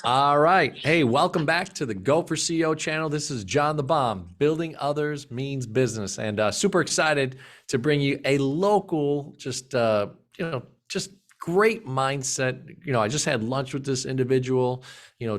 All right. Hey, welcome back to the Go for CEO channel. This is John the Bomb. Building others means business, and super excited to bring you a local, just great mindset. I just had lunch with this individual.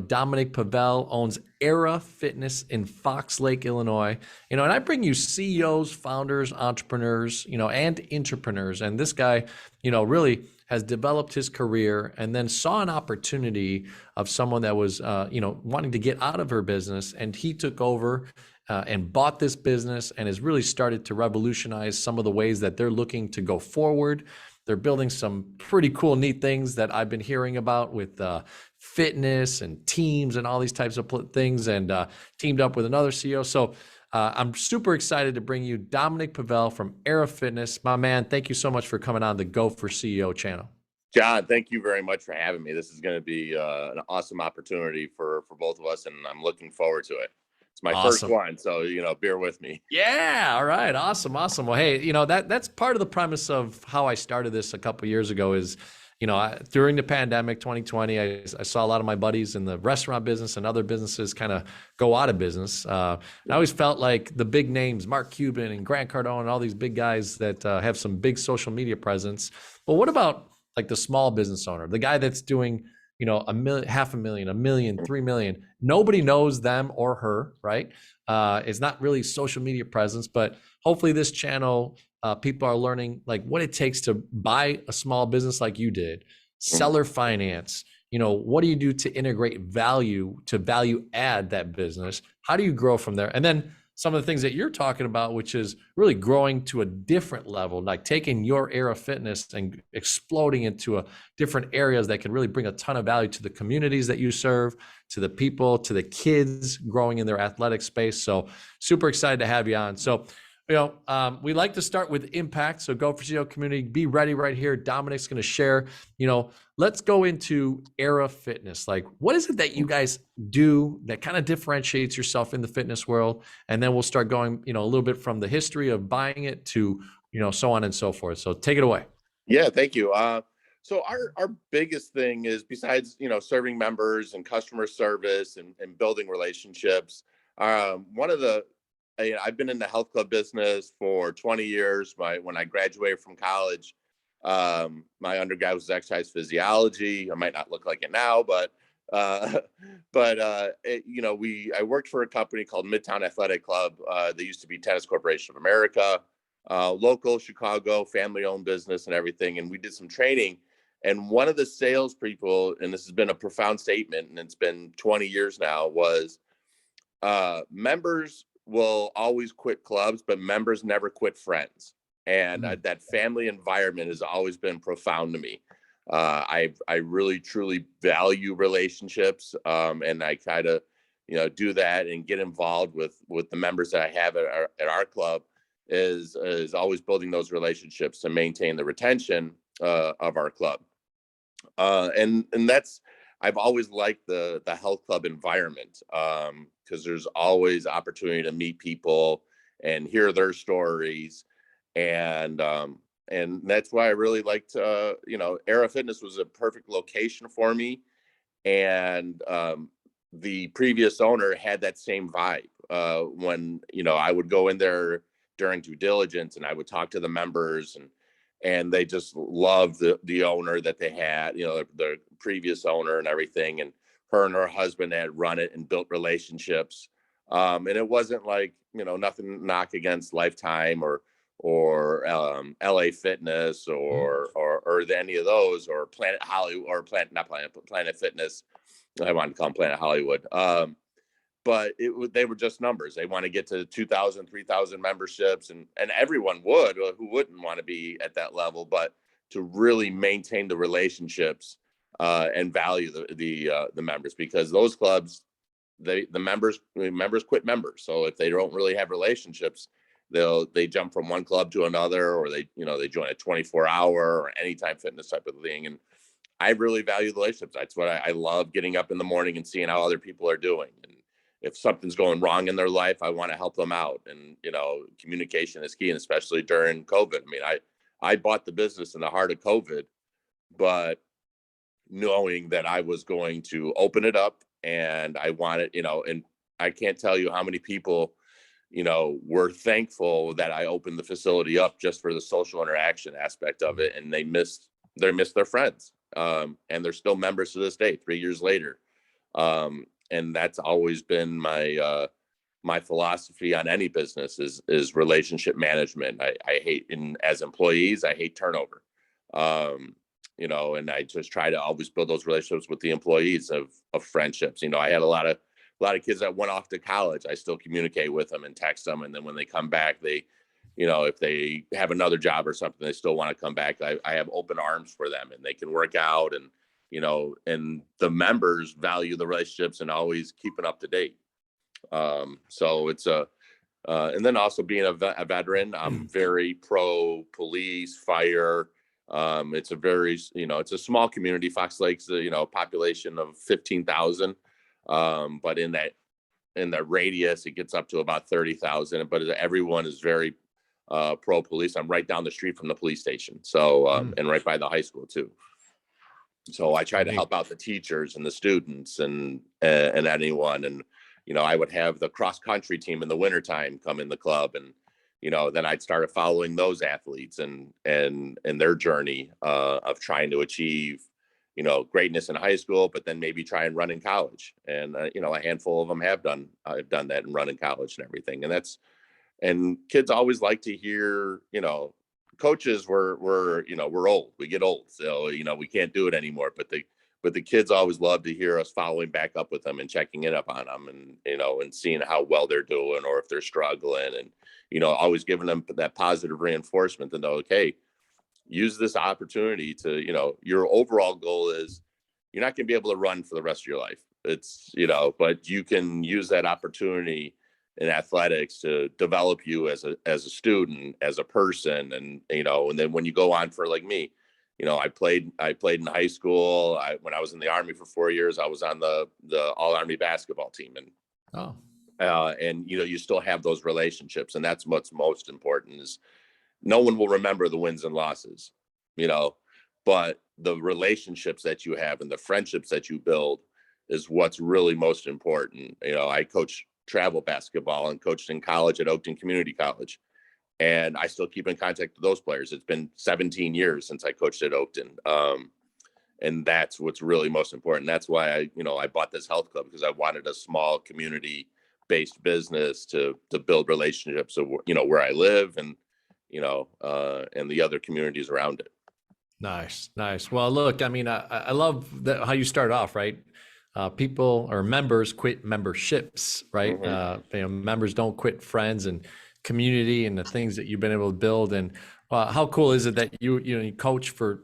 Dominic Pavell owns Era Fitness in Fox Lake, Illinois. And I bring you CEOs, founders, entrepreneurs, and entrepreneurs. And this guy, really has developed his career and then saw an opportunity of someone that was, wanting to get out of her business, and he took over and bought this business and has really started to revolutionize some of the ways that they're looking to go forward. They're building some pretty cool, neat things that I've been hearing about with fitness and teams and all these types of things, and teamed up with another CEO. So I'm super excited to bring you Dominic Pavell from Era Fitness. My man, thank you so much for coming on the Go for CEO channel. John, thank you very much for having me. This is going to be an awesome opportunity for both of us, and I'm looking forward to it. It's my first one, so bear with me. Yeah, all right, awesome. Well, hey, that's part of the premise of how I started this a couple of years ago. Is during the pandemic 2020, I saw a lot of my buddies in the restaurant business and other businesses kind of go out of business. I always felt like the big names, Mark Cuban and Grant Cardone, and all these big guys that have some big social media presence. But what about like the small business owner, the guy that's doing, $1 million, $500,000, $1 million, $3 million? Nobody knows them or her, right? It's not really social media presence, but hopefully this channel, people are learning like what it takes to buy a small business like you did, seller finance. What do you do to integrate value to value add that business? How do you grow from there? And then some of the things that you're talking about, which is really growing to a different level, like taking your Era Fitness and exploding into different areas that can really bring a ton of value to the communities that you serve, to the people, to the kids growing in their athletic space. So super excited to have you on. So, we like to start with impact. So Go for CEO community, be ready right here. Dominic's going to share, let's go into Era Fitness. Like, what is it that you guys do that kind of differentiates yourself in the fitness world? And then we'll start going, a little bit from the history of buying it to, so on and so forth. So take it away. Yeah, thank you. So our biggest thing is, besides, serving members and customer service and building relationships, I've been in the health club business for 20 years. When I graduated from college, my undergrad was exercise physiology. I might not look like it now, but I worked for a company called Midtown Athletic Club. They used to be Tennis Corporation of America, local Chicago, family-owned business and everything. And we did some training. And one of the salespeople, and this has been a profound statement, and it's been 20 years now, was members will always quit clubs, but members never quit friends. And that family environment has always been profound to me. I really truly value relationships, and I try to do that and get involved with the members that I have at our club, is always building those relationships to maintain the retention of our club. And that's, I've always liked the health club environment, because there's always opportunity to meet people and hear their stories. And that's why I really liked, Era Fitness was a perfect location for me. And the previous owner had that same vibe. When, I would go in there during due diligence and I would talk to the members, and they just loved the owner that they had, the previous owner and everything. And her and her husband had run it and built relationships. And it wasn't like, nothing knock against Lifetime or LA Fitness or any of those, or Planet Hollywood, or Planet Fitness. I wanted to call them Planet Hollywood. But they were just numbers. They want to get to 2,000, 3,000 memberships, and everyone would, who wouldn't want to be at that level, but to really maintain the relationships and value the members, because those clubs, the members quit members. So if they don't really have relationships, they jump from one club to another, or they join a 24-hour or anytime fitness type of thing. And I really value the relationships. That's what I love, getting up in the morning and seeing how other people are doing. And if something's going wrong in their life, I want to help them out. And, communication is key, and especially during COVID. I mean, I bought the business in the heart of COVID, but, knowing that I was going to open it up, and I wanted, and I can't tell you how many people, were thankful that I opened the facility up just for the social interaction aspect of it. And they missed their friends. And they're still members to this day, 3 years later. And that's always been my philosophy on any business is relationship management. I hate, as employees, I hate turnover. And I just try to always build those relationships with the employees of friendships. I had a lot of kids that went off to college. I still communicate with them and text them. And then when they come back, they, if they have another job or something, they still want to come back. I have open arms for them, and they can work out, and, and the members value the relationships and always keeping up to date. So it's and then also being a veteran, I'm very pro police, fire. It's a very, it's a small community. Fox Lake's, population of 15,000. But in the radius, it gets up to about 30,000. But everyone is very pro police. I'm right down the street from the police station. So, and right by the high school too. So I try to help out the teachers and the students and anyone. And, I would have the cross country team in the wintertime come in the club, and, then I'd start following those athletes and their journey of trying to achieve, greatness in high school, but then maybe try and run in college. And, a handful of them have done that and run in college and everything. And kids always like to hear, coaches we're old, we get old. So, we can't do it anymore, but the kids always love to hear us following back up with them and checking it up on them, and, and seeing how well they're doing or if they're struggling, and, always giving them that positive reinforcement to know, okay, use this opportunity to, your overall goal is you're not going to be able to run for the rest of your life. It's, but you can use that opportunity in athletics to develop you as a student, as a person. And, and then when you go on for, like me, I played in high school. When I was in the Army for 4 years, I was on the all Army basketball team. And, and, you still have those relationships, and that's what's most important. Is no one will remember the wins and losses, but the relationships that you have and the friendships that you build is what's really most important. I coach travel basketball and coached in college at Oakton Community College, and I still keep in contact with those players. It's been 17 years since I coached at Oakton. And that's what's really most important. That's why I bought this health club, because I wanted a small community based business to build relationships of, where I live, and, and the other communities around it. Nice. Well, look, I mean, I love how you start off, right? People or members quit memberships, right? Mm-hmm. Members don't quit friends and community and the things that you've been able to build. And how cool is it that you coach for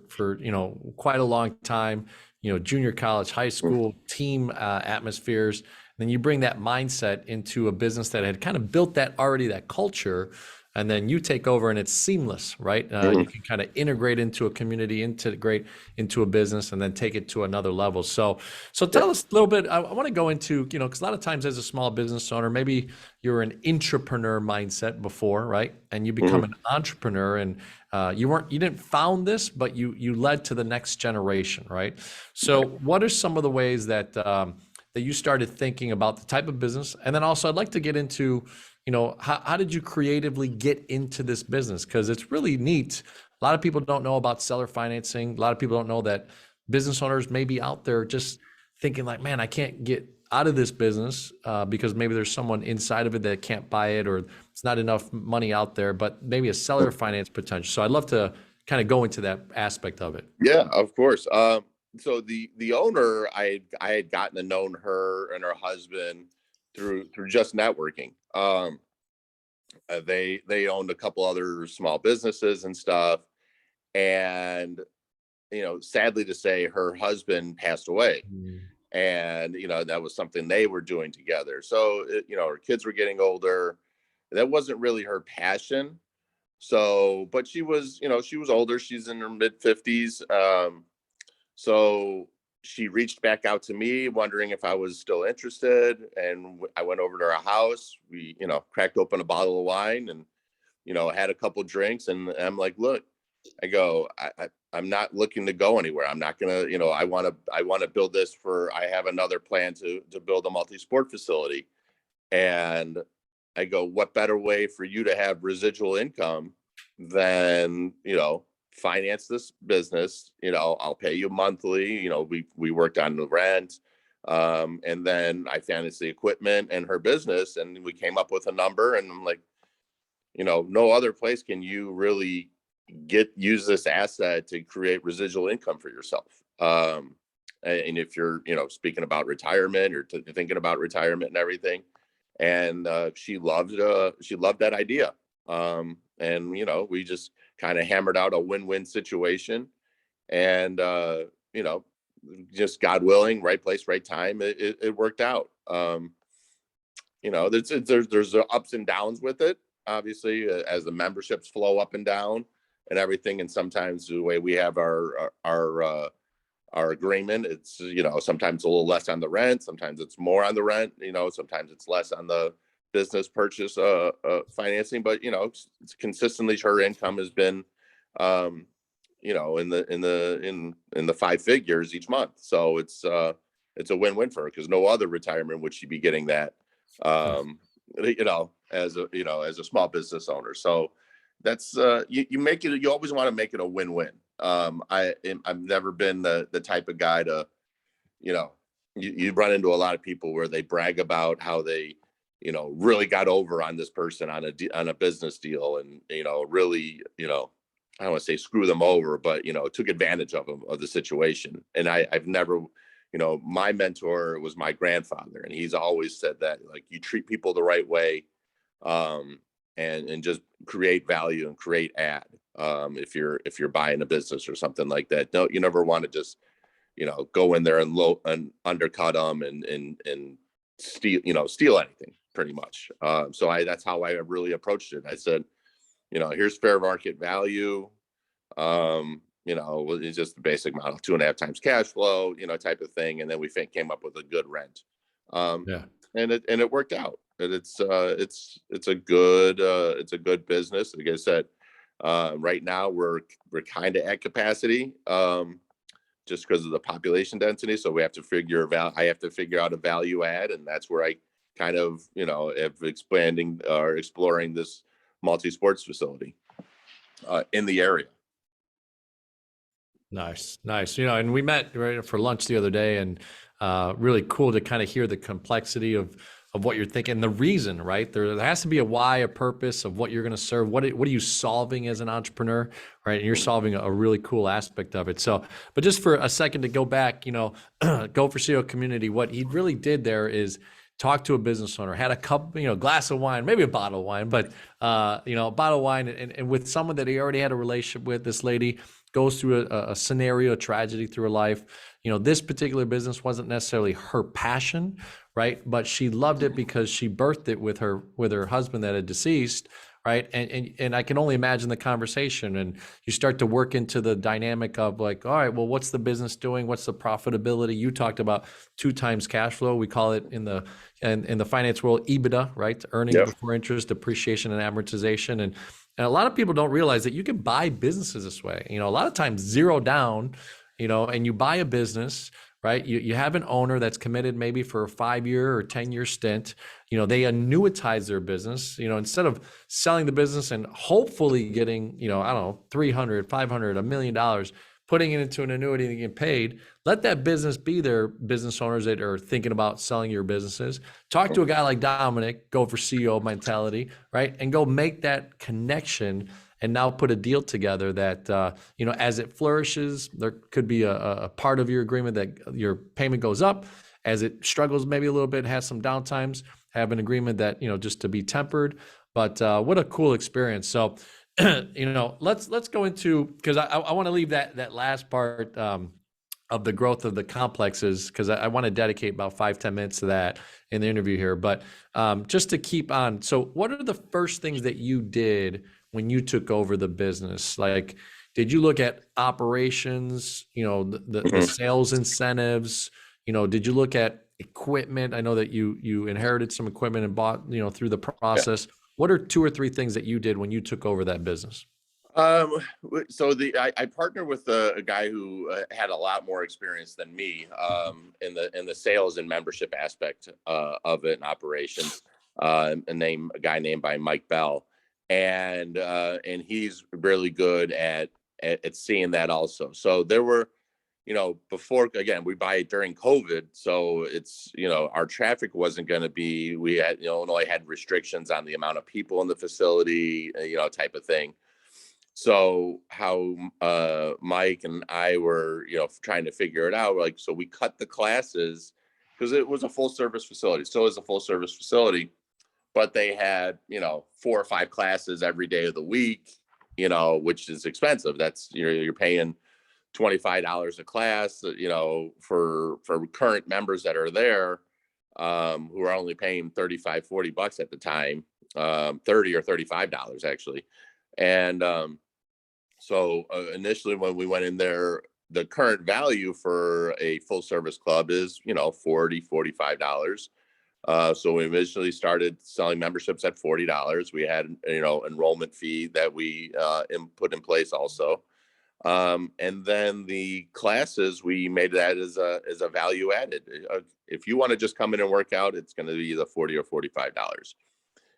quite a long time, junior college, high school, team atmospheres. And then you bring that mindset into a business that had kind of built that culture. And then you take over and it's seamless, right? You can kind of integrate into a community, integrate into a business, and then take it to another level. So tell us a little bit. I want to go into, because a lot of times as a small business owner, maybe you're an intrapreneur mindset before, right? And you become an entrepreneur, and you didn't found this, but you led to the next generation, right? So what are some of the ways that that you started thinking about the type of business? And then also I'd like to get into, how did you creatively get into this business? Because it's really neat. A lot of people don't know about seller financing. A lot of people don't know that business owners may be out there just thinking like, man, I can't get out of this business because maybe there's someone inside of it that can't buy it, or it's not enough money out there, but maybe a seller finance potential. So I'd love to kind of go into that aspect of it. Yeah, of course. So the owner, I had gotten to know her and her husband through just networking. They owned a couple other small businesses and stuff, and sadly to say, her husband passed away, and that was something they were doing together. So her kids were getting older. That wasn't really her passion. So, but she was older. She's in her mid-50s. So she reached back out to me wondering if I was still interested. And I went over to her house. We, cracked open a bottle of wine and, had a couple drinks. And I'm like, look, I go, I'm not looking to go anywhere. I'm not gonna, I want to build this for. I have another plan to build a multi-sport facility, and I go, what better way for you to have residual income than, finance this business? I'll pay you monthly. We worked on the rent, and then I financed the equipment and her business, and we came up with a number. And I'm like, no other place can you really use this asset to create residual income for yourself. And if you're, speaking about retirement or thinking about retirement and everything, and she loved that idea. And we just kind of hammered out a win-win situation, and just God willing, right place, right time, it worked out. There's ups and downs with it, obviously, as the memberships flow up and down and everything. And sometimes the way we have our agreement, it's, sometimes a little less on the rent, sometimes it's more on the rent, sometimes it's less on the business purchase financing. But it's consistently her income has been in the five figures each month. So it's a win-win for her, because no other retirement would she be getting that, as a small business owner. So that's you always want to make it a win-win. I've never been the type of guy to, you run into a lot of people where they brag about how they, really got over on this person on a business deal, and, really, I don't want to say screw them over, but, took advantage of them, of the situation. And I've never, my mentor was my grandfather, and he's always said that, like, you treat people the right way, and just create value and create ad. If you're buying a business or something like that, no, you never want to just, go in there and undercut them and steal anything, pretty much. So that's how I really approached it. I said, here's fair market value. It's just the basic model, 2.5 times cash flow, type of thing. And then we came up with a good rent. Yeah. And it worked out. And it's a good business. Like I said, right now we're kind of at capacity, just because of the population density. So we have to I have to figure out a value add, and that's where I kind of, am expanding or exploring this multi-sports facility in the area. Nice. And we met right for lunch the other day, and really cool to kind of hear the complexity of what you're thinking, the reason, right? There has to be a why, a purpose of what you're going to serve. What are you solving as an entrepreneur, right? And you're solving a really cool aspect of it. So, but just for a second to go back, Go for CEO community, what he really did there is talk to a business owner, had a cup, glass of wine, maybe a bottle of wine, but, a bottle of wine, and with someone that he already had a relationship with. This lady goes through a scenario, a tragedy through her life. This particular business wasn't necessarily her passion, right? But she loved it because she birthed it with her husband that had deceased, right? And I can only imagine the conversation, and you start to work into the dynamic of, like, all right, well, what's the business doing? What's the profitability? You talked about 2 times cash flow. We call it in the finance world EBITDA, right? Earnings before interest, depreciation, and amortization. And a lot of people don't realize that you can buy businesses this way. A lot of times zero down, and you buy a business, right? You have an owner that's committed maybe for a 5-year or 10-year stint. They annuitize their business, instead of selling the business and hopefully getting, I don't know, 300, 500, $1 million, putting it into an annuity and get paid. Let that business be their business owners that are thinking about selling your businesses. Talk to a guy like Dominic, go for CEO mentality, right? And go make that connection, and now put a deal together that, as it flourishes, there could be a part of your agreement that your payment goes up. As it struggles maybe a little bit, has some downtimes, have an agreement that, just to be tempered. But what a cool experience. So, let's go into, because I want to leave that last part of the growth of the complexes, because I want to dedicate about 5-10 minutes to that in the interview here. But just to keep on, so what are the first things that you did when you took over the business? Like, did you look at operations, the sales incentives? Did you look at equipment? I know that you inherited some equipment and bought, through the process. What are 2 or 3 things that you did when you took over that business? I partnered with a guy who had a lot more experience than me in the sales and membership aspect of it and operations. A guy named by Mike Bell, and he's really good at seeing that also. So there were, before, again, we buy it during COVID, so it's, our traffic wasn't going to be. We had, Illinois had restrictions on the amount of people in the facility, type of thing. So how Mike and I were, trying to figure it out, like, so we cut the classes because it was a full service facility, still is a full service facility, but they had, 4 or 5 classes every day of the week, which is expensive. That's, you're paying $25 a class, for current members that are there, who are only paying 35, $40 at the time, 30 or $35 actually. And so initially when we went in there, the current value for a full service club is, $40, $45. So we initially started selling memberships at $40. We had, enrollment fee that we put in place also. And then the classes, we made that as a value added. If you want to just come in and work out, it's going to be the $40 or $45.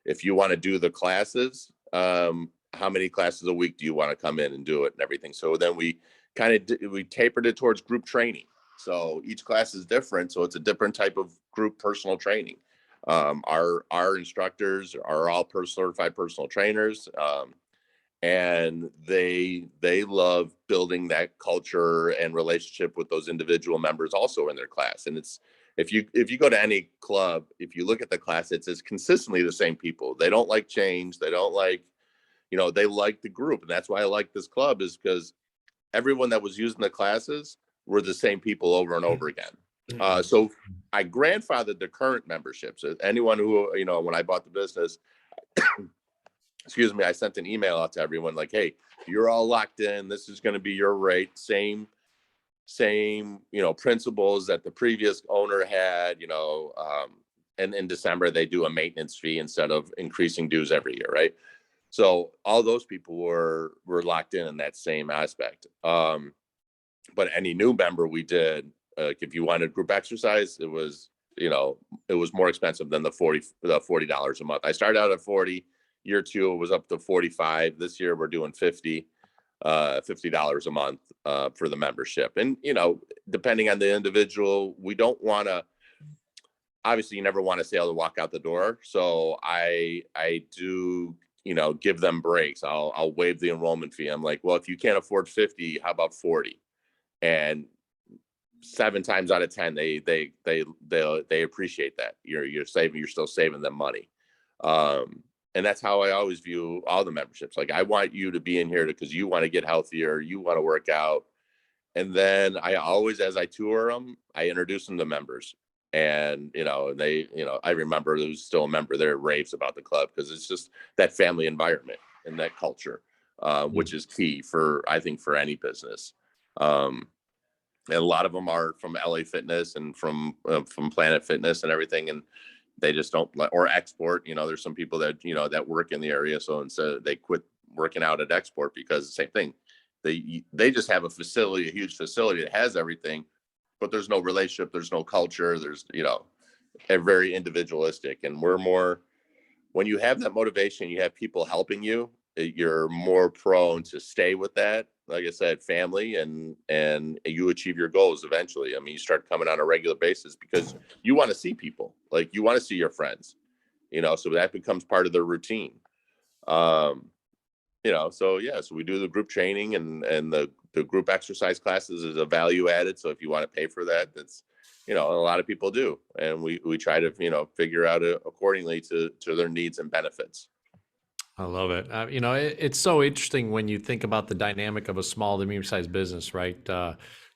If you want to do the classes, how many classes a week do you want to come in and do it and everything? So then we we tapered it towards group training. So each class is different. So it's a different type of group personal training. Our instructors are all certified personal trainers. And they love building that culture and relationship with those individual members also in their class. And it's, if you go to any club, if you look at the class, it's consistently the same people. They don't like change. They don't like, they like the group. And that's why I like this club, is because everyone that was using the classes were the same people over and over again. So I grandfathered the current memberships. Anyone who, when I bought the business, excuse me, I sent an email out to everyone like, hey, you're all locked in. This is going to be your rate. Same, principles that the previous owner had, and in December, they do a maintenance fee instead of increasing dues every year. Right. So all those people were locked in that same aspect. But any new member we did, if you wanted group exercise, it was more expensive than the $40 a month. I started out at 40. Year 2, it was up to 45. This year we're doing $50 a month for the membership. And, depending on the individual, we don't want to, obviously you never want to say able to walk out the door. So I do, give them breaks. I'll waive the enrollment fee. I'm like, well, if you can't afford 50, how about 40? And 7 times out of 10, they appreciate that. You're still saving them money. And that's how I always view all the memberships. Like, I want you to be in here because you want to get healthier, you want to work out. And then I always, as I tour them, I introduce them to members. And, I remember there's still a member there raves about the club because it's just that family environment and that culture, which is key I think for any business. And a lot of them are from LA Fitness and from Planet Fitness and everything. And they just don't or Export, there's some people that, that work in the area. So instead they quit working out at Export because the same thing, they just have a huge facility that has everything, but there's no relationship. There's no culture. There's, a very individualistic, and we're more, when you have that motivation, you have people helping you, you're more prone to stay with that. Like I said, family, and you achieve your goals eventually. I mean, you start coming on a regular basis because you want to see people, like you want to see your friends, so that becomes part of the routine. So we do the group training and the group exercise classes is a value added. So if you want to pay for that, that's, a lot of people do. And we try to, figure out accordingly to their needs and benefits. I love it. It's so interesting when you think about the dynamic of a small to medium-sized business, right?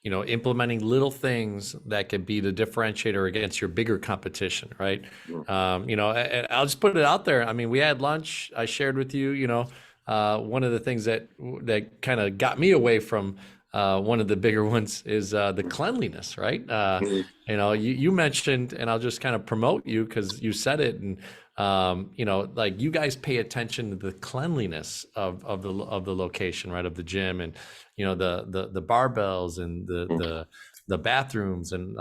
Implementing little things that could be the differentiator against your bigger competition, right? I'll just put it out there. I mean, we had lunch. I shared with you, one of the things that kind of got me away from one of the bigger ones is the cleanliness, right? Mhm. You know, you mentioned, and I'll just kind of promote you because you said it, and you know, like you guys pay attention to the cleanliness of the location, right, of the gym, and you know the barbells and the bathrooms, and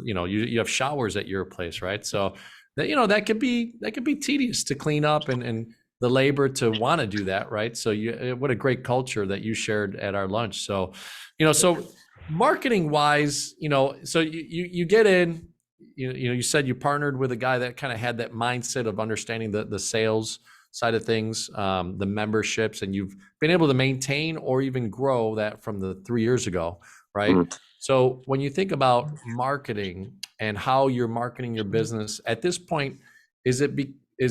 you know you have showers at your place, right? So that, you know, that could be tedious to clean up, and the labor to want to do that, right? So you, what a great culture that you shared at our lunch. So, you know, so marketing wise, you know, so you get in, you know, you said you partnered with a guy that kind of had that mindset of understanding the sales side of things, the memberships, and you've been able to maintain or even grow that from the 3 years ago, right? Mhm. So when you think about marketing and how you're marketing your business at this point, is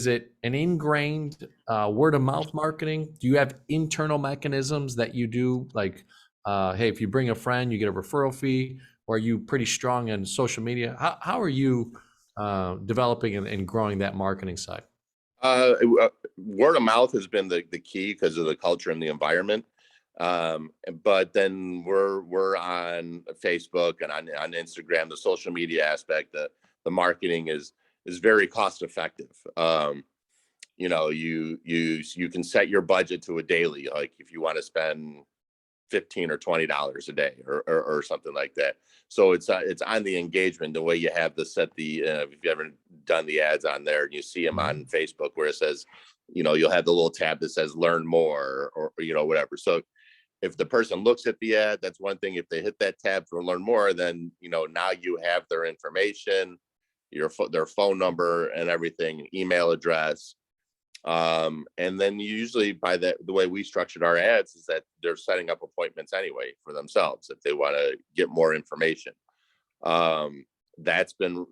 it an ingrained word of mouth marketing? Do you have internal mechanisms that you do, like, hey, if you bring a friend, you get a referral fee? Or are you pretty strong in social media? How are you developing and growing that marketing side? Word of mouth has been the key because of the culture and the environment. But then we're on Facebook and on Instagram. The social media aspect, the marketing is very cost effective. You know, you can set your budget to a daily, like if you want to spend 15 or $20 a day, or something like that. So it's on the engagement, the way you have to set the if you've ever done the ads on there and you see them on Mhm. Facebook where it says, you know, you'll have the little tab that says learn more, or you know, whatever. So if the person looks at the ad, that's one thing. If they hit that tab for learn more, then you know, now you have their information, their phone number and everything, email address. And then usually by the way we structured our ads is that they're setting up appointments anyway for themselves if they want to get more information. um, that's been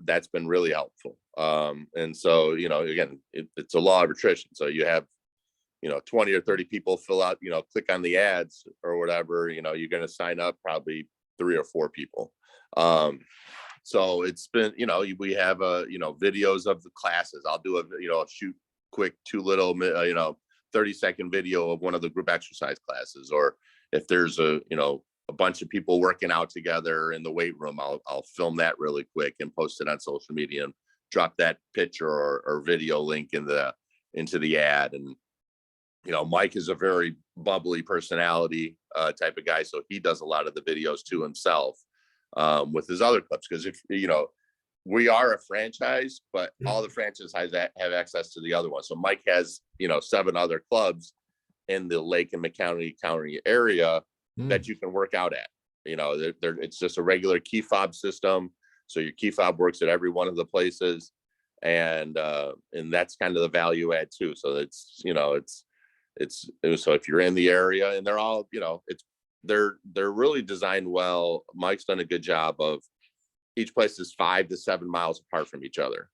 really helpful. And so, you know, again, it's a law of attrition. So you have, you know, 20 or 30 people fill out, you know, click on the ads or whatever, you know, you're going to sign up probably 3 or 4 people. um, so it's been, you know, we have you know, videos of the classes. I'll do a, you know, shoot quick 30-second video of one of the group exercise classes. Or if there's a, you know, a bunch of people working out together in the weight room, I'll film that really quick and post it on social media and drop that picture or video link into the ad. And you know, Mike is a very bubbly personality type of guy, so he does a lot of the videos to himself, with his other clips. Because if you know, we are a franchise, but all the franchises have access to the other one. So Mike has, you know, 7 other clubs in the Lake and McCounty County area that Mm. you can work out at. You know, it's just a regular key fob system. So your key fob works at every one of the places, and that's kind of the value add too. So it's, you know, so if you're in the area, and they're all, you know, they're really designed well. Mike's done a good job of, each place is 5 to 7 miles apart from each other.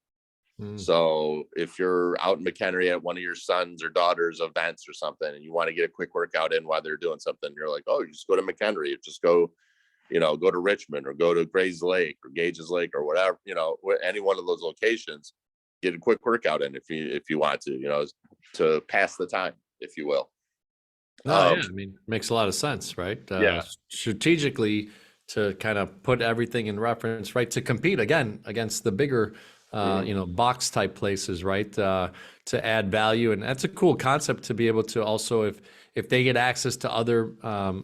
Mm. So if you're out in McHenry at one of your sons or daughters' events or something, and you want to get a quick workout in while they're doing something, you're like, oh, you just go to McHenry, just go, you know, go to Richmond or go to Gray's Lake or Gage's Lake or whatever, you know, any one of those locations, get a quick workout in if you want to, you know, to pass the time, if you will. No, Um, yeah, I mean, makes a lot of sense, right? yeah. Strategically, to kind of put everything in reference, right? To compete again against the bigger, Mhm. you know, box type places, right? To add value, and that's a cool concept to be able to also, if they get access to other,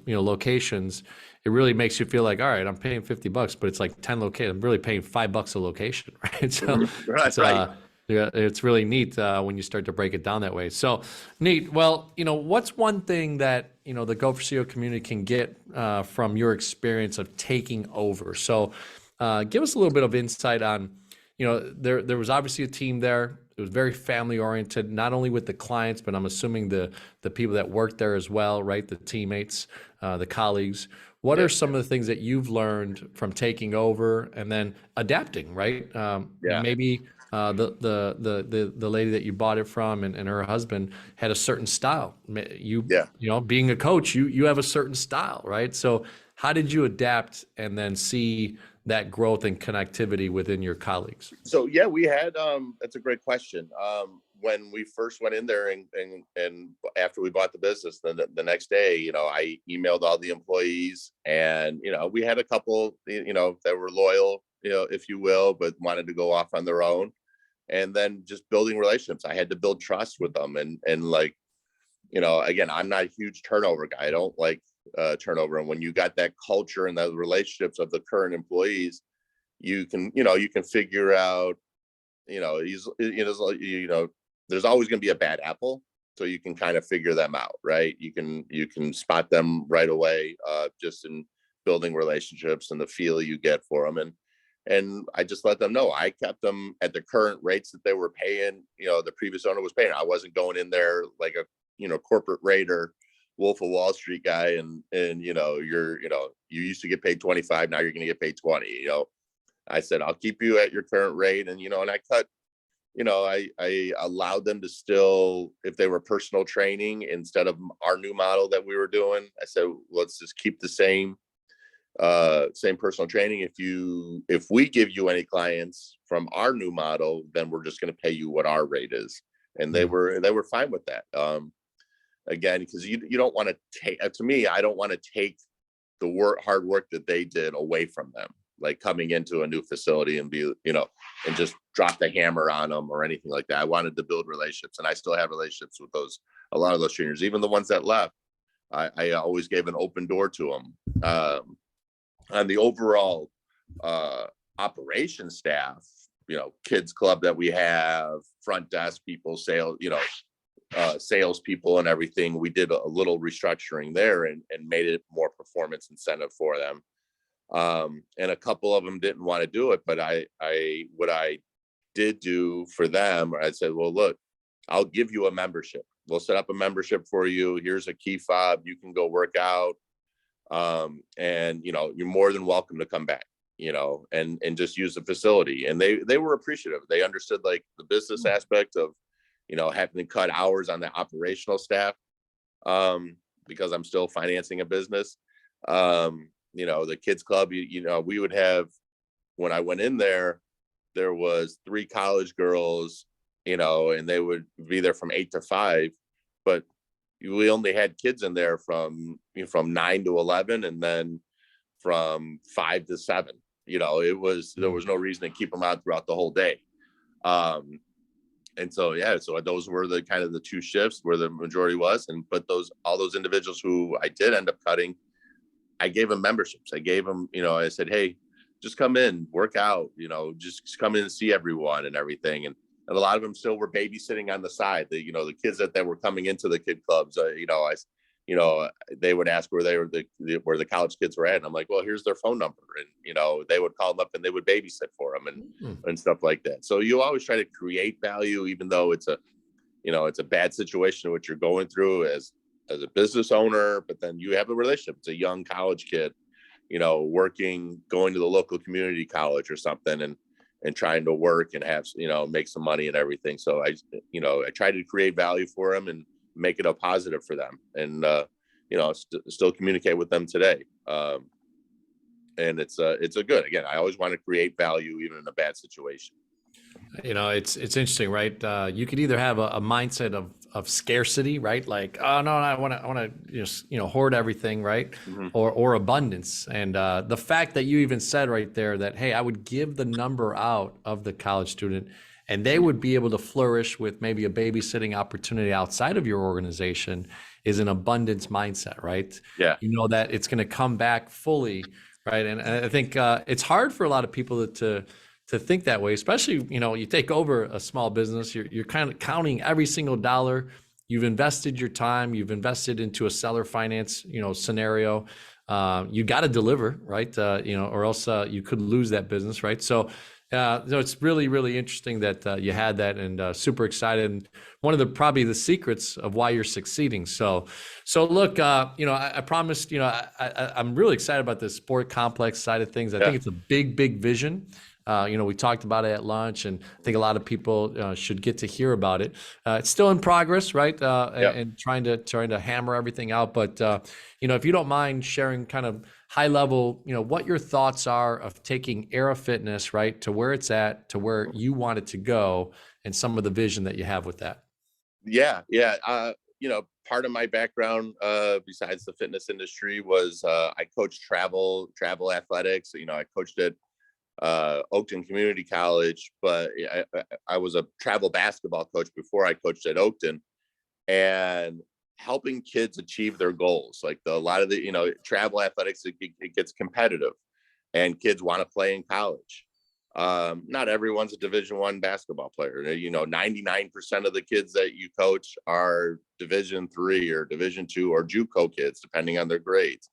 you know, locations, it really makes you feel like, all right, I'm paying $50, but it's like 10 locations. I'm really paying $5 a location, right? So Mhm. Right, it's right. yeah, it's really neat when you start to break it down that way. So neat. Well, you know, what's one thing that, you know, the Go for CEO community can get from your experience of taking over? So, give us a little bit of insight on, you know, there was obviously a team there. It was very family oriented, not only with the clients, but I'm assuming the people that work there as well, right? The teammates, the colleagues. What are Yep. some of the things that you've learned from taking over and then adapting, right? Yeah. Maybe the lady that you bought it from, and her husband had a certain style. Yeah. You know, being a coach, you have a certain style, right? So how did you adapt and then see that growth and connectivity within your colleagues? So yeah, we had that's a great question. when we first went in there and after we bought the business, then the next day, I emailed all the employees, and, we had a couple, that were loyal, if you will, but wanted to go off on their own. And then just building relationships. I had to build trust with them. And like, again, I'm not a huge turnover guy. I don't like turnover. And when you got that culture and the relationships of the current employees, you can figure out, there's always going to be a bad apple. So you can kind of figure them out, right? You can spot them right away, just in building relationships and the feel you get for them. And I just let them know I kept them at the current rates that they were paying, the previous owner was paying. I wasn't going in there like a, corporate raider, Wolf of Wall Street guy. And you used to get paid 25, now you're going to get paid 20, I said, I'll keep you at your current rate. And, and I cut, I allowed them to still, if they were personal training instead of our new model that we were doing, I said, let's just keep the same personal training. If we give you any clients from our new model, then we're just going to pay you what our rate is. And they were fine with that. Again, because you don't want to take, to me, I don't want to take the hard work that they did away from them, like coming into a new facility and be, and just drop the hammer on them or anything like that. I wanted to build relationships, and I still have relationships with a lot of those trainers, even the ones that left. I always gave an open door to them. On the overall operation staff, kids club that we have, front desk people, sales people and everything, we did a little restructuring there and made it more performance incentive for them. And a couple of them didn't want to do it, but what I did do for them, I said, well, look, I'll give you a membership. We'll set up a membership for you. Here's a key fob. You can go work out. And you're more than welcome to come back, and just use the facility. And they were appreciative. They understood like the business aspect of, having to cut hours on the operational staff, because I'm still financing a business. The kids club, we would have, when I went in there was 3 college girls, and they would be there from 8 to 5, but we only had kids in there from 9 to 11, and then from 5 to 7. There was no reason to keep them out throughout the whole day. And so those were the kind of the 2 shifts where the majority was. But all those individuals who I did end up cutting, I gave them memberships. I gave them, I said, hey, just come in, work out, just come in and see everyone and everything. And a lot of them still were babysitting on the side. The kids that were coming into the kid clubs, they would ask where the college kids were at. And I'm like, well, here's their phone number. And, they would call them up and they would babysit for them and stuff like that. So you always try to create value, even though it's a bad situation, what you're going through as a business owner, but then you have a relationship. It's a young college kid, working, going to the local community college or something, and trying to work and have, make some money and everything. So I try to create value for them and make it a positive for them, and still communicate with them today. And it's a good, again, I always want to create value even in a bad situation. It's interesting, right? You could either have a mindset of scarcity, right? Like, oh no, I want to just hoard everything, right? Mm-hmm. Or abundance. And the fact that you even said right there that, hey, I would give the number out of the college student, and they would be able to flourish with maybe a babysitting opportunity outside of your organization, is an abundance mindset, right? Yeah. That it's going to come back fully, right? And I think it's hard for a lot of people to think that way, especially, you take over a small business, you're kind of counting every single dollar. You've invested your time, you've invested into a seller finance, scenario. You got to deliver, right? Or else you could lose that business, right? So it's really, really interesting that you had that, and super excited. And one of probably the secrets of why you're succeeding. So look, I promised, I'm really excited about the sport complex side of things. I think it's a big, big vision. We talked about it at lunch, and I think a lot of people should get to hear about it. It's still in progress, right? And trying to hammer everything out. But if you don't mind sharing kind of high level, what your thoughts are of taking Era Fitness, right, to where it's at, to where you want it to go, and some of the vision that you have with that. Yeah, yeah. Part of my background, besides the fitness industry, was I coached travel athletics. I coached at Oakton Community College, but I was a travel basketball coach before I coached at Oakton, and helping kids achieve their goals. Like a lot of the travel athletics, it gets competitive, and kids want to play in college. Not everyone's a Division I basketball player. 99% of the kids that you coach are Division III or Division II or JUCO kids, depending on their grades,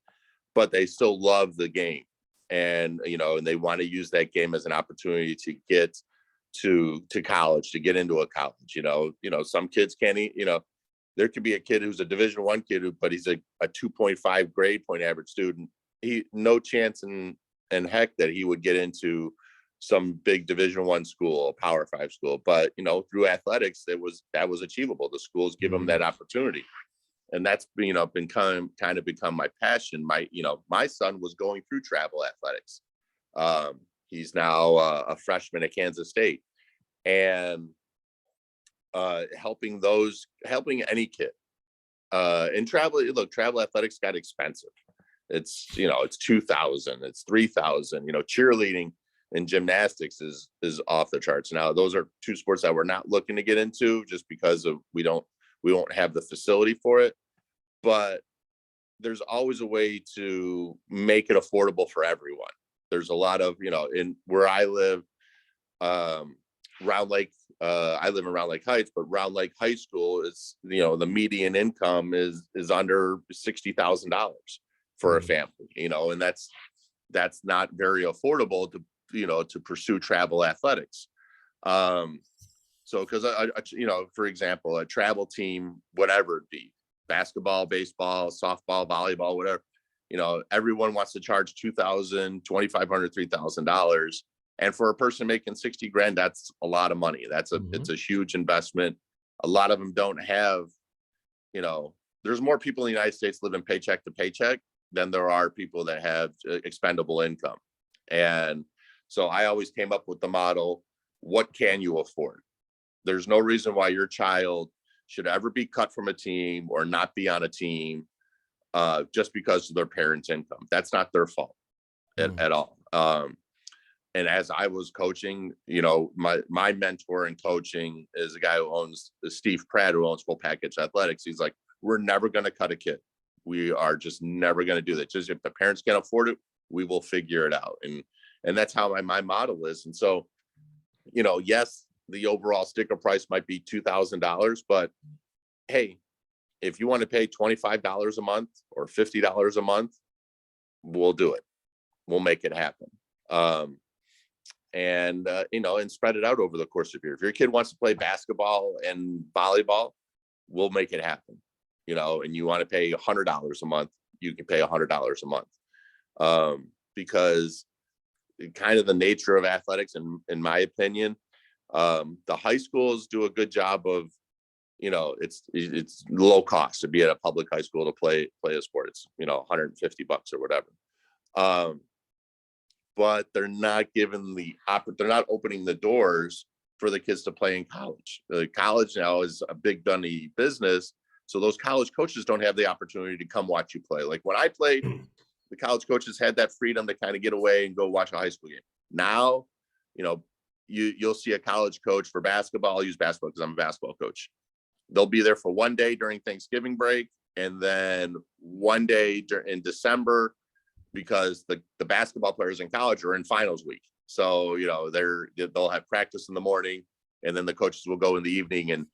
but they still love the game. And they want to use that game as an opportunity to get to college, to get into a college. Some kids can't eat. There could be a kid who's a Division I kid, but he's a 2.5 grade point average student. He no chance in heck that he would get into some big Division I school, Power 5 school. But through athletics, that was achievable. The schools give them that opportunity, and that's become my passion. My son was going through travel athletics. He's now a freshman at Kansas State, and helping any kid in travel. Look, travel athletics got expensive. It's $2,000, it's $3,000. Cheerleading and gymnastics is off the charts. Now, those are two sports that we're not looking to get into just because of we won't have the facility for it. But there's always a way to make it affordable for everyone. There's a lot of in where I live, Round Lake. I live in Round Lake Heights, but Round Lake High School is the median income is under $60,000 for a family. And that's not very affordable to pursue travel athletics. So because for example, a travel team, whatever it be, basketball, baseball, softball, volleyball, whatever, everyone wants to charge $2,000, $2,500, $3,000. And for a person making 60 grand, that's a lot of money. It's a huge investment. A lot of them don't have, there's more people in the United States living paycheck to paycheck than there are people that have expendable income. And so I always came up with the model, what can you afford? There's no reason why your child should ever be cut from a team or not be on a team just because of their parents' income. That's not their fault at all. And as I was coaching, my mentor in coaching is a guy who owns Steve Pratt, who owns Full Package Athletics. He's like, we're never going to cut a kid. We are just never going to do that. Just if the parents can't afford it, we will figure it out. And that's how my model is. And so, yes, the overall sticker price might be $2,000, but hey, if you want to pay $25 a month or $50 a month, we'll do it. We'll make it happen. And spread it out over the course of your year. If your kid wants to play basketball and volleyball, we'll make it happen. And you want to pay $100 a month, you can pay $100 a month. Because kind of the nature of athletics, in my opinion, the high schools do a good job of, it's low cost to be at a public high school to play a sport. It's, $150 or whatever. But they're not they're not opening the doors for the kids to play in college. College now is a big money business. So those college coaches don't have the opportunity to come watch you play. Like when I played, the college coaches had that freedom to kind of get away and go watch a high school game. Now, you'll see a college coach for basketball. I'll use basketball because I'm a basketball coach. They'll be there for one day during Thanksgiving break, and then one day in December, because the basketball players in college are in finals week. So, they'll have practice in the morning, and then the coaches will go in the evening and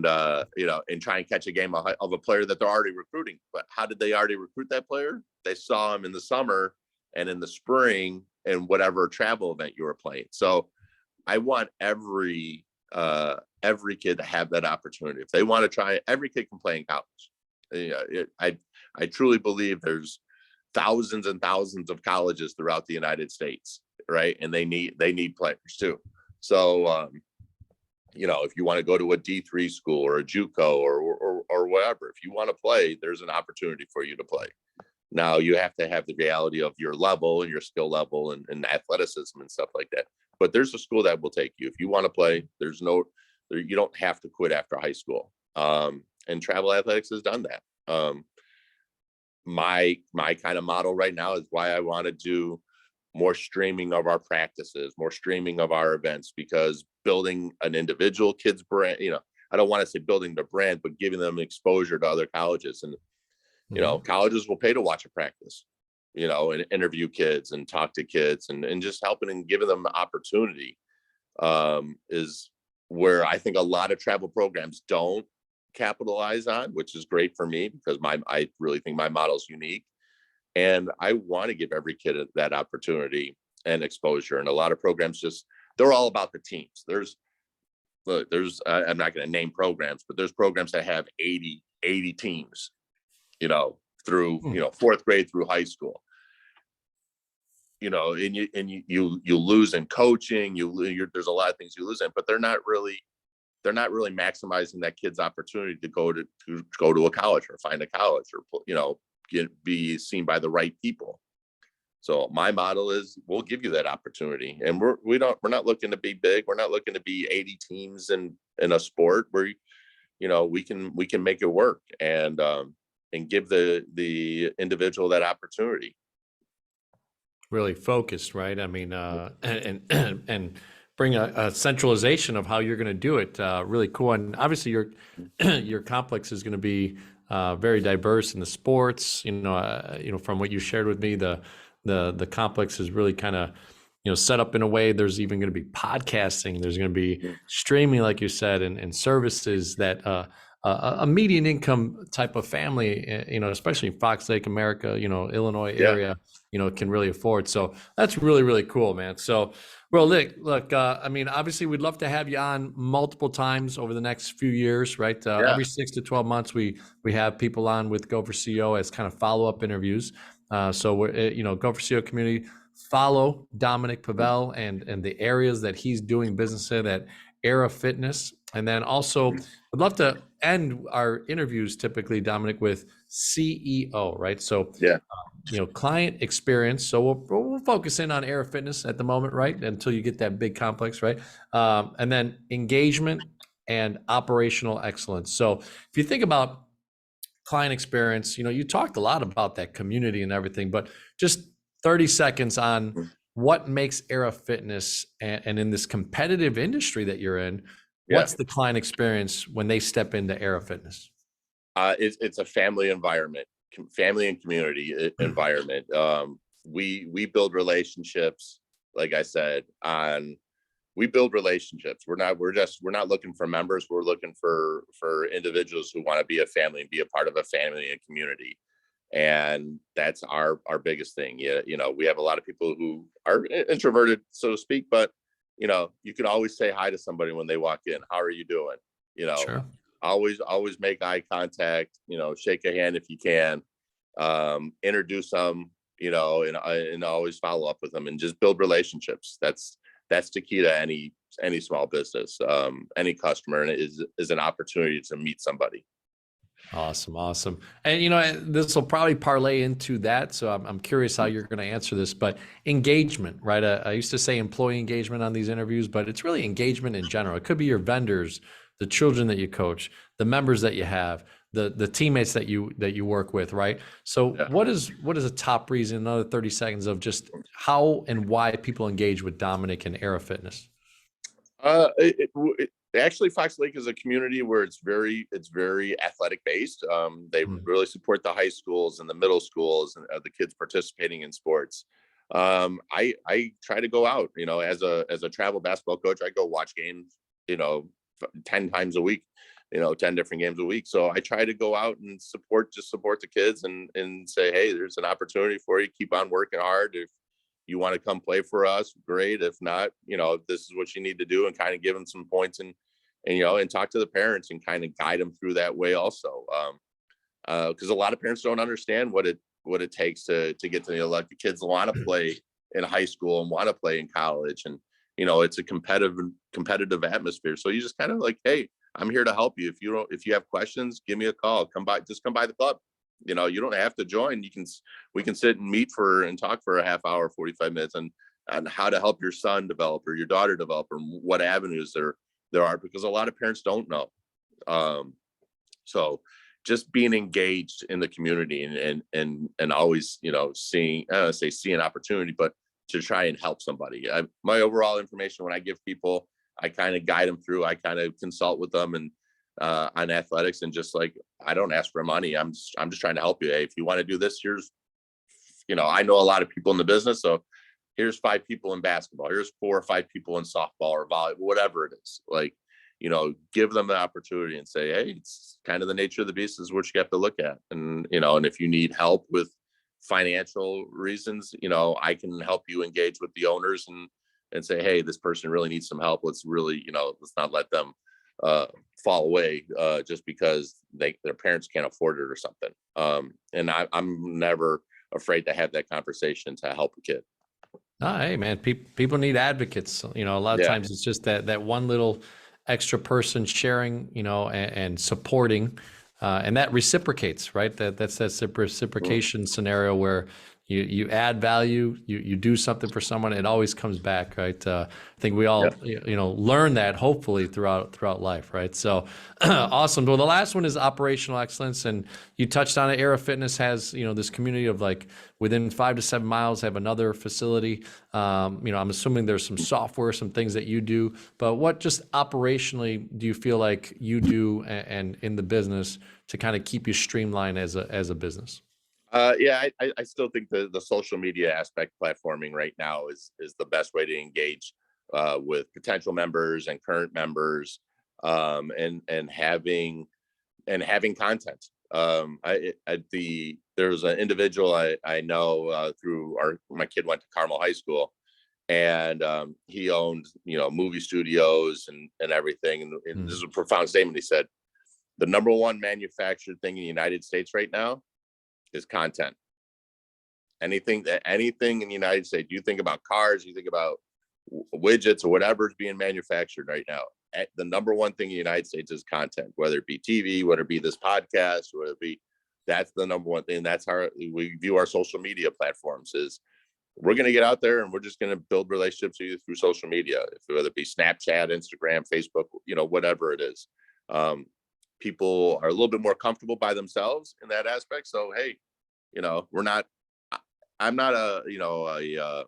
try and catch a game of a player that they're already recruiting. But how did they already recruit that player? They saw him in the summer and in the spring and whatever travel event you were playing. So I want every kid to have that opportunity. If they want to try it, every kid can play in college. I truly believe there's thousands and thousands of colleges throughout the United States, right? And they need players too. So if you want to go to a D3 school or a JUCO or whatever, if you want to play, there's an opportunity for you to play. Now you have to have the reality of your level and your skill level and athleticism and stuff like that. But there's a school that will take you if you want to play. You don't have to quit after high school. And travel athletics has done that. My kind of model right now is why I want to do more streaming of our practices, more streaming of our events, because building an individual kid's brand, I don't want to say building the brand, but giving them exposure to other colleges. And colleges will pay to watch a practice, and interview kids and talk to kids and just helping and giving them the opportunity is where I think a lot of travel programs don't capitalize on, which is great for me because I really think my model is unique. And I want to give every kid that opportunity and exposure. And a lot of programs they're all about the teams. I'm not going to name programs, but there's programs that have 80 teams, through, fourth grade through high school, and you lose in coaching, there's a lot of things you lose in, but they're not really maximizing that kid's opportunity to go to a college or find a college or, be seen by the right people. So my model is we'll give you that opportunity, and we're not looking to be big. We're not looking to be 80 teams in a sport where, we can make it work and give the individual that opportunity. Really focused, right? I mean, and bring a centralization of how you're going to do it. Really cool. And obviously your complex is going to be very diverse in the sports, from what you shared with me, the complex is really kind of, set up in a way. There's even going to be podcasting. There's going to be streaming, like you said, and services that a median income type of family, especially in Fox Lake, America, Illinois area, can really afford. So that's really, really cool, man. So, well, Nick, look, I mean, obviously we'd love to have you on multiple times over the next few years, right? Every 6 to 12 months, we have people on with Go for CEO as kind of follow-up interviews. So we're, Go for CEO community, follow Dominic Pavell and the areas that he's doing business in at Era Fitness. And then also I'd love to end our interviews typically, Dominic, with CEO, right? So, client experience. So we'll focus in on Era Fitness at the moment, right? Until you get that big complex, right? And then engagement and operational excellence. So if you think about client experience, you talked a lot about that community and everything, but just 30 seconds on what makes Era Fitness and in this competitive industry that you're in, what's the client experience when they step into Era Fitness? It's a family environment, family and community environment. We build relationships, like I said, we build relationships. We're not looking for members. We're looking for individuals who want to be a family and be a part of a family and community. And that's our biggest thing. We have a lot of people who are introverted, so to speak, but you can always say hi to somebody when they walk in. How are you doing? Sure. Always make eye contact, shake a hand if you can, introduce them, and always follow up with them and just build relationships. That's the key to any small business, any customer, and it is an opportunity to meet somebody. Awesome. And, this will probably parlay into that. So I'm curious how you're going to answer this, but engagement, right? I used to say employee engagement on these interviews, but it's really engagement in general. It could be your vendors, the children that you coach, the members that you have, the teammates that you work with, right? So what is a top reason, another 30 seconds of just how and why people engage with Dominic and Era Fitness? Actually, Fox Lake is a community where it's very athletic based. They really support the high schools and the middle schools and the kids participating in sports. I try to go out, as a travel basketball coach, I go watch games, 10 times a week, 10 different games a week. So I try to go out and support the kids and say, hey, there's an opportunity for you. Keep on working hard. If you want to come play for us, great. If not, this is what you need to do, and kind of give them some points and talk to the parents and kind of guide them through that way also. Because a lot of parents don't understand what it takes to get to the kids want to play in high school and want to play in college, and it's a competitive atmosphere. So you just kind of hey, I'm here to help you. If you have questions, give me a call. Come by the club. You know, you don't have to join. We can sit and meet and talk for a half hour, 45 minutes on how to help your son develop or your daughter develop, or what avenues there are, because a lot of parents don't know. So just being engaged in the community and always, you know, seeing, I don't want to say see an opportunity, but to try and help somebody. My overall information, when I give people, I kind of guide them through, I kind of consult with them and on athletics, and just like, I don't ask for money. I'm just trying to help you. Hey, if you want to do this, here's, you know, I know a lot of people in the business, so here's 5 people in basketball, here's 4 or 5 people in softball or volleyball, whatever it is. Like, you know, give them the opportunity and say, hey, it's kind of the nature of the beast is what you have to look at. And, you know, and if you need help with financial reasons, you know, I can help you engage with the owners and say, hey, this person really needs some help. Let's really, you know, let's not let them fall away just because their parents can't afford it or something. And I'm never afraid to have that conversation to help a kid. Oh, hey man, people need advocates. You know, a lot of times it's just that one little extra person sharing, you know, and supporting, and that reciprocates, right? That's that reciprocation scenario where you add value, you do something for someone, it always comes back, right? I think we all, you know, learn that hopefully throughout life, right? So awesome. Well, the last one is operational excellence, and you touched on it. Era Fitness has, you know, this community of like within 5 to 7 miles have another facility. You know, I'm assuming there's some software, some things that you do, but what just operationally do you feel like you do and in the business to kind of keep you streamlined as a business? I still think the social media aspect, platforming right now is the best way to engage with potential members and current members, and having content. There's an individual I know through my kid went to Carmel High School, and he owned, you know, movie studios and everything. And this is a profound statement. He said, the number one manufactured thing in the United States right now is content. Anything in the United States, you think about cars, you think about widgets or whatever is being manufactured right now. The number one thing in the United States is content, whether it be TV, whether it be this podcast, whether it be, that's the number one thing. That's how we view our social media platforms is we're going to get out there and we're just going to build relationships with you through social media, whether it be Snapchat, Instagram, Facebook, you know, whatever it is. People are a little bit more comfortable by themselves in that aspect. So, hey, you know, I'm not a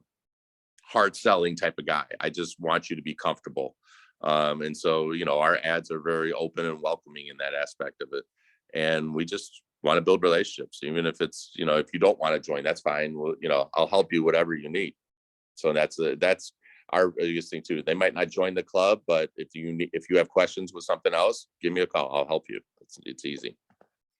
hard selling type of guy. I just want you to be comfortable. And so, you know, our ads are very open and welcoming in that aspect of it. And we just want to build relationships, even if it's, you know, if you don't want to join, that's fine. Well, you know, I'll help you whatever you need. So that's our biggest thing too. They might not join the club, but if you have questions with something else, give me a call. I'll help you. It's easy.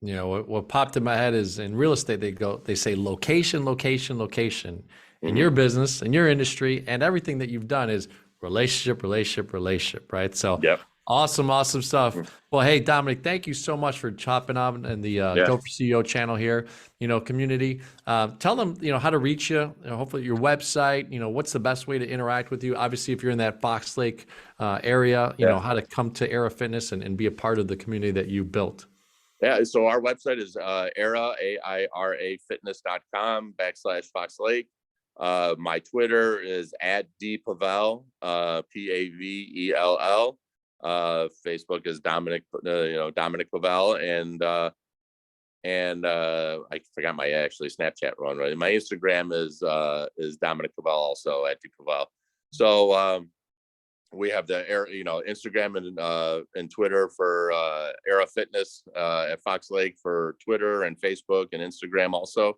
You know, what popped in my head is in real estate, they say location, location, location. In your business, in your industry, and everything that you've done is relationship, relationship, relationship, right? So awesome stuff. Well, hey, Dominic, thank you so much for chopping on in the Go for CEO channel here, you know, community. Tell them, you know, how to reach you, hopefully your website, you know, what's the best way to interact with you? Obviously, if you're in that Fox Lake area, you know, how to come to Era Fitness and be a part of the community that you built. Yeah, so our website is era, AIRA fitness.com/Fox Lake. My Twitter is @dpavell, Pavell. Facebook is Dominic, Dominic Pavell, and I forgot my actually Snapchat one. Right, my Instagram is Dominic Pavell, also @dpavell. So we have the Instagram and Twitter for Era Fitness at Fox Lake for Twitter and Facebook and Instagram also.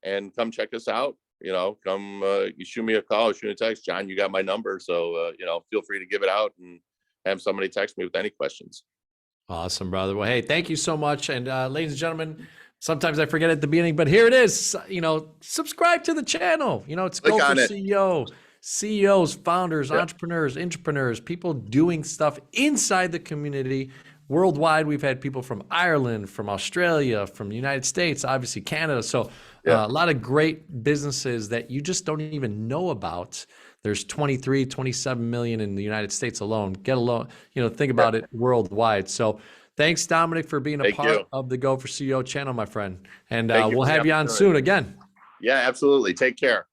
And come check us out. You know, come you shoot me a call, shoot me a text. John, you got my number, so you know, feel free to give it out and have somebody text me with any questions. Awesome, brother. Well, hey, thank you so much. And ladies and gentlemen, sometimes I forget at the beginning, but here it is. You know, subscribe to the channel. You know, it's Go for CEO. CEOs, founders, entrepreneurs, intrapreneurs, people doing stuff inside the community. Worldwide, we've had people from Ireland, from Australia, from the United States, obviously Canada. So a lot of great businesses that you just don't even know about. There's 23, 27 million in the United States alone. Get alone, you know, think about it worldwide. So Thanks, Dominic, for being a Thank part you. of the Go for CEO channel, my friend. And Thank you we'll for the have you on opportunity. soon again. Yeah, absolutely. Take care.